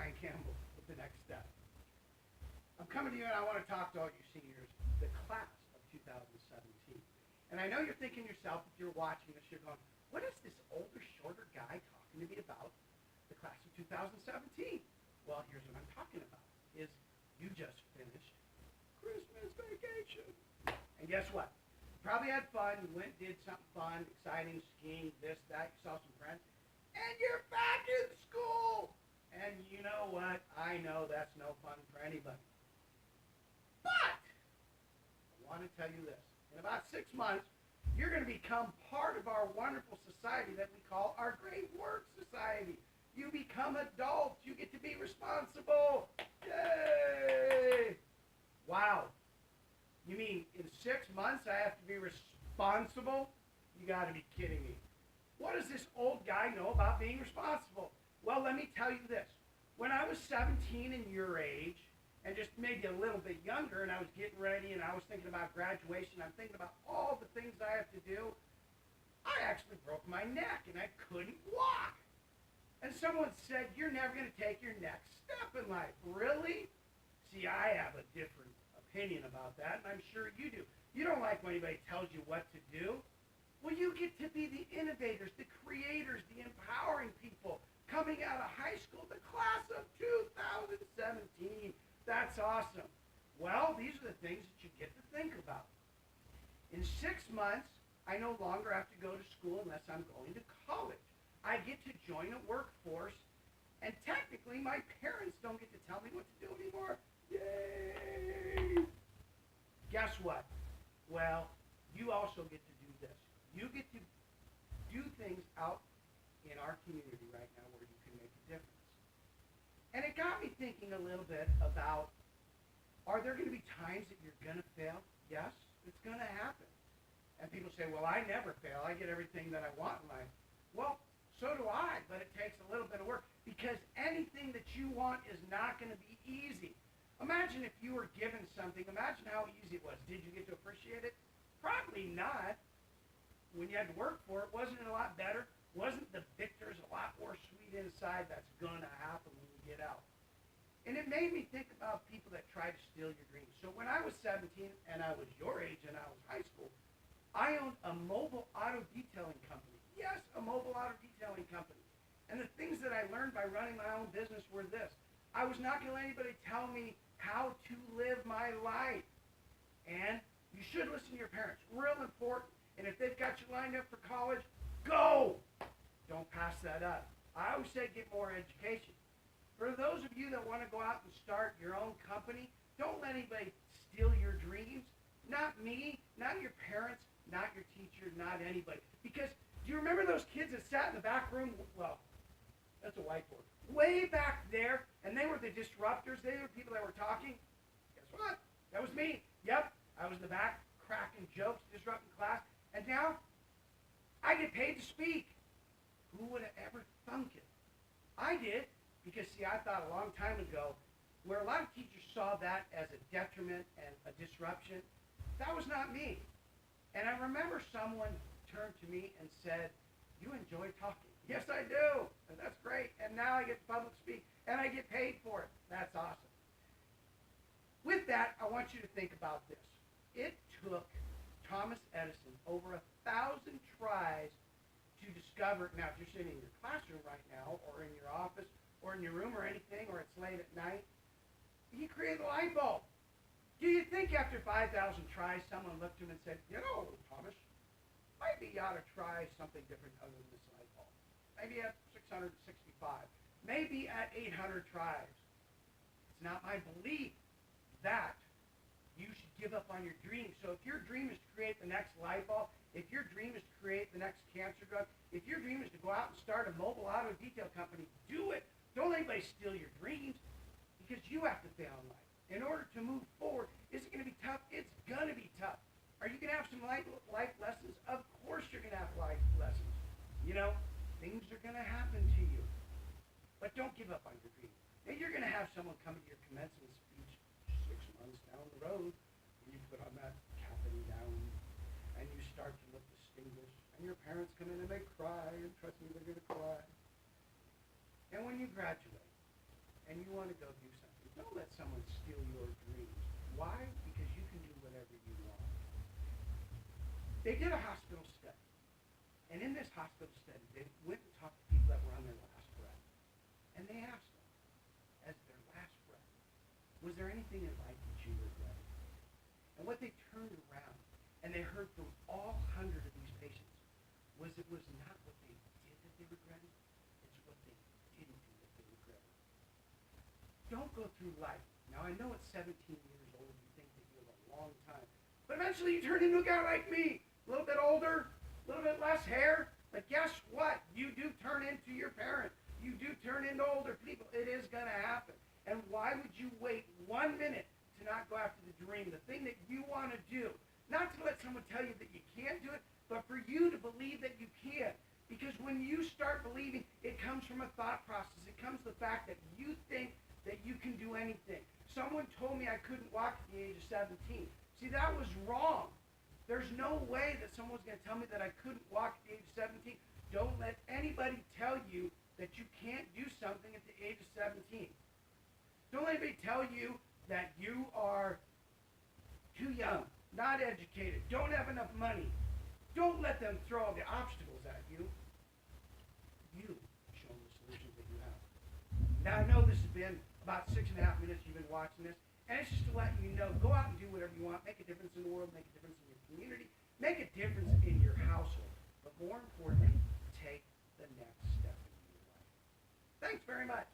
Bryan Campbell with the next step. I'm coming to you and I want to talk to all you seniors, the class of 2017. And I know you're thinking yourself, if you're watching this, you're going, what is this older, shorter guy talking to me about the class of 2017? Well, here's what I'm talking about, is you just finished Christmas vacation. And guess what? You probably had fun. You went and did something fun, exciting, skiing, this, that. You saw some friends. And you're back in school. And you know what? I know that's no fun for anybody. But I want to tell you this. In about 6 months, you're going to become part of our wonderful society that we call our Great Work Society. You become adults. You get to be responsible. Yay! Wow. You mean in 6 months I have to be responsible? You got to be kidding me. What does this old guy know about being responsible? Well, let me tell you this. When I was 17 and your age, and just maybe a little bit younger, and I was getting ready, and I was thinking about graduation, I'm thinking about all the things I have to do, I actually broke my neck, and I couldn't walk. And someone said, you're never going to take your next step in life. Really? See, I have a different opinion about that, and I'm sure you do. You don't like when anybody tells you what to do. Well, you get to be the innovators, the creators, the empowering people coming out of high school, the class of 2017. That's awesome. Well, these are the things that you get to think about. In 6 months, I no longer have to go to school unless I'm going to college. I get to join a workforce, and technically my parents don't get to tell me what to do anymore. Yay! Guess what? Well, you also get to do this. You get to do things out in our community right now where you can make a difference. And it got me thinking a little bit about, are there going to be times that you're going to fail? Yes, it's going to happen. And people say, well, I never fail. I get everything that I want in life. Well, so do I, but it takes a little bit of work because anything that you want is not going to be easy. Imagine if you were given something. Imagine how easy it was. Did you get to appreciate it? Probably not. When you had to work for it, wasn't it a lot better? Wasn't the victors a lot more sweet inside? That's going to happen when you get out. And it made me think about people that try to steal your dreams. So when I was 17 and I was your age and I was high school, I owned a mobile auto detailing company. Yes, a mobile auto detailing company. And the things that I learned by running my own business were this. I was not going to let anybody tell me how to live my life. And you should listen to your parents. Real important. And if they've got you lined up for college, go! Don't pass that up. I always say get more education. For those of you that want to go out and start your own company, don't let anybody steal your dreams. Not me, not your parents, not your teacher, not anybody. Because do you remember those kids that sat in the back room? Well, that's a whiteboard. Way back there, and they were the disruptors. They were people that were talking. Guess what? That was me. Yep, I was in the back cracking jokes, disrupting class. And now, I get paid to speak. Who would have ever thunk it? I did, because see, I thought a long time ago, where a lot of teachers saw that as a detriment and a disruption, that was not me. And I remember someone turned to me and said, you enjoy talking. Yes, I do. And that's great. And now I get to public speak, and I get paid for it. That's awesome. With that, I want you to think about this. It took Thomas Edison over 1,000 tries to discover. Now, if you're sitting in your classroom right now, or in your office, or in your room, or anything, or it's late at night, he created the light bulb. Do you think after 5,000 tries, someone looked at him and said, you know, Thomas, maybe you ought to try something different other than this light bulb. Maybe at 665. Maybe at 800 tries. It's not my belief that you should give up on your dream. So if your dream is to create the next light bulb, if your dream is to create the next cancer drug, if your dream is to go out and start a mobile auto detail company, do it. Don't let anybody steal your dreams, because you have to fail in life. In order to move forward, is it going to be tough? It's going to be tough. Are you going to have some life lessons? Of course you're going to have life lessons. You know, things are going to happen to you. But don't give up on your dream. Now, you're going to have someone come to your commencement speech 6 months down the road, and you put on that cap and gown, and you start to look distinguished, and your parents come in and they cry, and trust me, they're going to cry. And when you graduate, and and you want to go do something. Don't let someone steal your dreams. Why? Because you can do whatever you want. They did a hospital study. And in this hospital study, they went and talked to people that were on their last breath. And they asked them, as their last breath, was there anything in life that you regretted? And what they turned around, and they heard from all 100 of these patients, was it was not what they did that they regretted, it's what they didn't do that they regretted. Don't go through life. Now, I know at 17 years old, you think that you have a long time, but eventually you turn into a guy like me, a little bit older, a little bit less hair, but guess what? You do turn into your parent. You do turn into older people. It is going to happen. And why would you wait 1 minute to not go after the dream, the thing that you want to do? Not to let someone tell you that you can't do it, but for you to believe that you can. Because when you start believing, it comes from a thought process. It comes from the fact that you think that you can do anything. Someone told me I couldn't walk at the age of 17. See, that was wrong. There's no way that someone's going to tell me that I couldn't walk at the age of 17. Don't let anybody tell you that you can't do something at the age of 17. Don't let anybody tell you that you are too young, not educated, don't have enough money. Don't let them throw all the obstacles at you. You show them the solutions that you have. Now, I know this has been about 6.5 minutes you've been watching this, and it's just to let you know, go out and do whatever you want, make a difference in the world, make a difference in your community, make a difference in your household, but more importantly, take the next step in your life. Thanks very much.